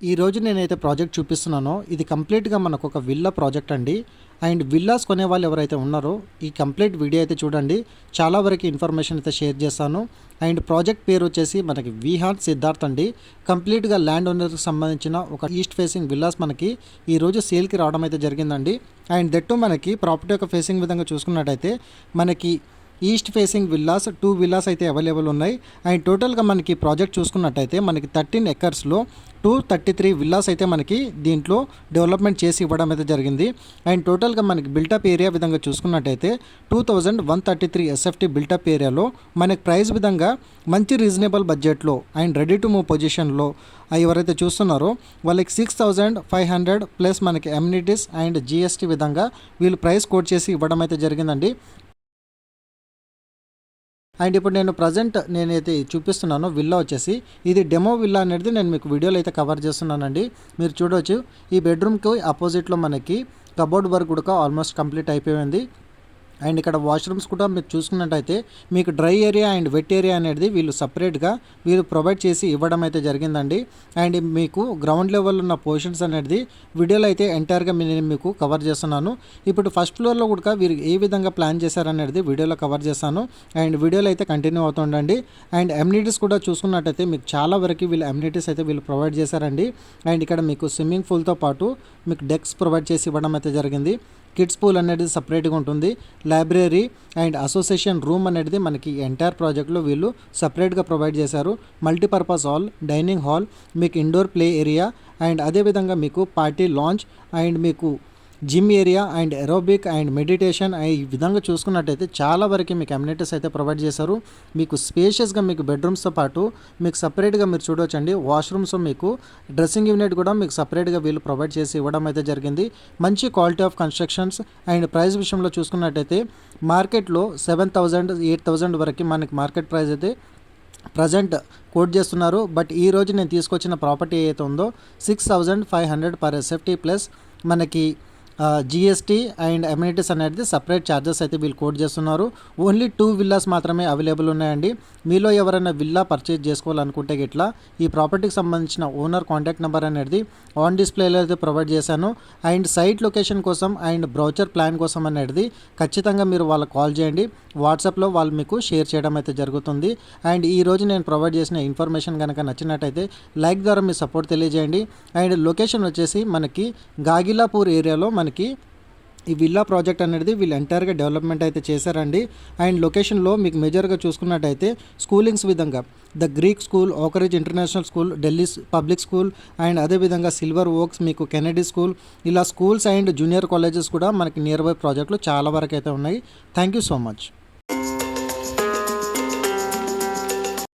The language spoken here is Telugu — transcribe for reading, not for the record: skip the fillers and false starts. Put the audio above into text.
ఈ రోజు నేనైతే ప్రాజెక్ట్ చూపిస్తున్నానో ఇది కంప్లీట్గా మనకు ఒక విల్లా ప్రాజెక్ట్ అండి. అండ్ విల్లాస్ కొనే వాళ్ళు ఎవరైతే ఉన్నారో ఈ కంప్లీట్ వీడియో అయితే చూడండి. చాలా వరకు ఇన్ఫర్మేషన్ అయితే షేర్ చేస్తాను. అండ్ ప్రాజెక్ట్ పేరు వచ్చేసి మనకి విహాన్ సిద్ధార్థ్ అండి. కంప్లీట్గా ల్యాండ్ ఓనర్కి సంబంధించిన ఒక ఈస్ట్ ఫేసింగ్ విల్లాస్ మనకి ఈరోజు సేల్కి రావడం అయితే జరిగిందండి. అండ్ దట్టు మనకి ప్రాపర్టీ యొక్క ఫేసింగ్ విధంగా చూసుకున్నట్టయితే మనకి ఈస్ట్ ఫేసింగ్ విల్లాస్ 2 విల్లాస్ అయితే అవైలబుల్ ఉన్నాయి. అండ్ టోటల్గా మనకి ప్రాజెక్ట్ చూసుకున్నట్టయితే మనకి 13 ఎకర్స్లో 233 విల్లాస్ అయితే మనకి దీంట్లో డెవలప్మెంట్ చేసి ఇవ్వడం అయితే జరిగింది. అండ్ టోటల్గా మనకి బిల్టప్ ఏరియా విధంగా చూసుకున్నట్టయితే 2133 ఎస్ఎఫ్టీ బిల్టప్ ఏరియాలో మనకి ప్రైస్ విధంగా మంచి రీజనబుల్ బడ్జెట్లో అండ్ రెడీ టు మూవ్ పొజిషన్లో ఎవరైతే చూస్తున్నారో వాళ్ళకి 6500 ప్లస్ మనకి అమ్యూనిటీస్ అండ్ జిఎస్టీ విధంగా వీళ్ళు ప్రైస్ కోట్ చేసి ఇవ్వడం అయితే జరిగిందండి. అండ్ ఇప్పుడు నేనైతే చూపిస్తున్నాను విల్లా వచ్చేసి ఇది డెమో విల్లా అనేది నేను మీకు వీడియోలో అయితే కవర్ చేస్తున్నానండి. మీరు చూడవచ్చు ఈ బెడ్రూమ్కి ఆపోజిట్లో మనకి కబోర్డ్ వర్క్ కూడా ఆల్మోస్ట్ కంప్లీట్ అయిపోయింది. అండ్ ఇక్కడ వాష్రూమ్స్ కూడా మీరు చూసుకున్నట్టయితే మీకు dry area and wet area అనేది వీళ్ళు సపరేట్గా ప్రొవైడ్ చేసి ఇవ్వడం అయితే జరిగిందండి. అండ్ మీకు గ్రౌండ్ లెవెల్ ఉన్న పొజిషన్స్ అనేది వీడియోలో అయితే ఎంటైర్గా నేను మీకు కవర్ చేస్తున్నాను. ఇప్పుడు ఫస్ట్ ఫ్లోర్లో కూడా వీరు ఏ విధంగా ప్లాన్ చేశారనేది వీడియోలో కవర్ చేస్తాను. అండ్ వీడియోలో అయితే కంటిన్యూ అవుతుండండి. అండ్ అమ్యూనిటీస్ కూడా చూసుకున్నట్టయితే మీకు చాలా వరకు వీళ్ళు అమ్యూనిటీస్ అయితే వీళ్ళు ప్రొవైడ్ చేశారండి. అండ్ ఇక్కడ మీకు స్విమ్మింగ్ పూల్తో పాటు మీకు డెక్స్ ప్రొవైడ్ చేసి ఇవ్వడం అయితే జరిగింది. కిడ్స్ పూల్ అనేది సపరేట్గా ఉంటుంది. లైబ్రరీ అండ్ అసోసియేషన్ రూమ్ అనేది మనకి ఎంటైర్ ప్రాజెక్ట్లో వీళ్ళు సపరేట్గా ప్రొవైడ్ చేశారు. మల్టీపర్పస్ హాల్, డైనింగ్ హాల్, మీకు ఇండోర్ ప్లే ఏరియా అండ్ అదేవిధంగా మీకు పార్టీ లాంచ్ అండ్ మీకు gym area and aerobic and meditation ఈ విధంగా చూసుకున్నట్టయితే చాలా వరకు మీకు అమ్యూనిటీస్ అయితే ప్రొవైడ్ చేశారు. మీకు స్పేషియస్గా మీకు బెడ్రూమ్స్తో పాటు మీకు సపరేట్గా మీరు చూడవచ్చండి వాష్రూమ్స్, మీకు డ్రెస్సింగ్ యూనిట్ కూడా మీకు సపరేట్గా వీళ్ళు ప్రొవైడ్ చేసి ఇవ్వడం అయితే జరిగింది. మంచి quality of constructions and price విషయంలో చూసుకున్నట్టయితే మార్కెట్లో 7000 8000 వరకు మనకి మార్కెట్ ప్రైస్ అయితే ప్రజెంట్ కోట్ చేస్తున్నారు. బట్ ఈ రోజు నేను తీసుకొచ్చిన ప్రాపర్టీ ఏదైతే ఉందో 6500 పర్ ఎస్ఎఫ్టీ ప్లస్ మనకి జిఎస్టీ అండ్ అమ్యూనిటీస్ అనేది సపరేట్ ఛార్జెస్ అయితే వీళ్ళు కోట్ చేస్తున్నారు. ఓన్లీ 2 విల్లాస్ మాత్రమే అవైలబుల్ ఉన్నాయండి. మీలో ఎవరైనా విల్లా పర్చేజ్ చేసుకోవాలనుకుంటే గిట్లా ఈ ప్రాపర్టీకి సంబంధించిన ఓనర్ కాంటాక్ట్ నెంబర్ అనేది ఆన్ డిస్ప్లేలో అయితే ప్రొవైడ్ చేశాను. అండ్ సైట్ లొకేషన్ కోసం అండ్ బ్రౌచర్ ప్లాన్ కోసం అనేది ఖచ్చితంగా మీరు వాళ్ళకి కాల్ చేయండి. వాట్సాప్లో వాళ్ళు మీకు షేర్ చేయడం అయితే జరుగుతుంది. అండ్ ఈరోజు నేను ప్రొవైడ్ చేసిన ఇన్ఫర్మేషన్ కనుక నచ్చినట్టయితే లైక్ ద్వారా మీ సపోర్ట్ తెలియజేయండి. అండ్ లొకేషన్ వచ్చేసి మనకి గాగిలాపూర్ ఏరియాలో మనకి ఈ విల్లా ప్రాజెక్ట్ అనేది వీళ్ళు ఎంటైర్గా డెవలప్మెంట్ అయితే చేశారండి. అండ్ లొకేషన్లో మీకు మేజర్గా చూసుకున్నట్టయితే స్కూలింగ్స్ విధంగా the Greek school, Oakridge international school, Delhi public school and అదేవిధంగా సిల్వర్ ఓక్స్, మీకు కెనడీ స్కూల్, ఇలా స్కూల్స్ అండ్ జూనియర్ కాలేజెస్ కూడా మనకి నియర్ బై ప్రాజెక్టులు చాలా వరకు అయితే ఉన్నాయి. Thank you so much.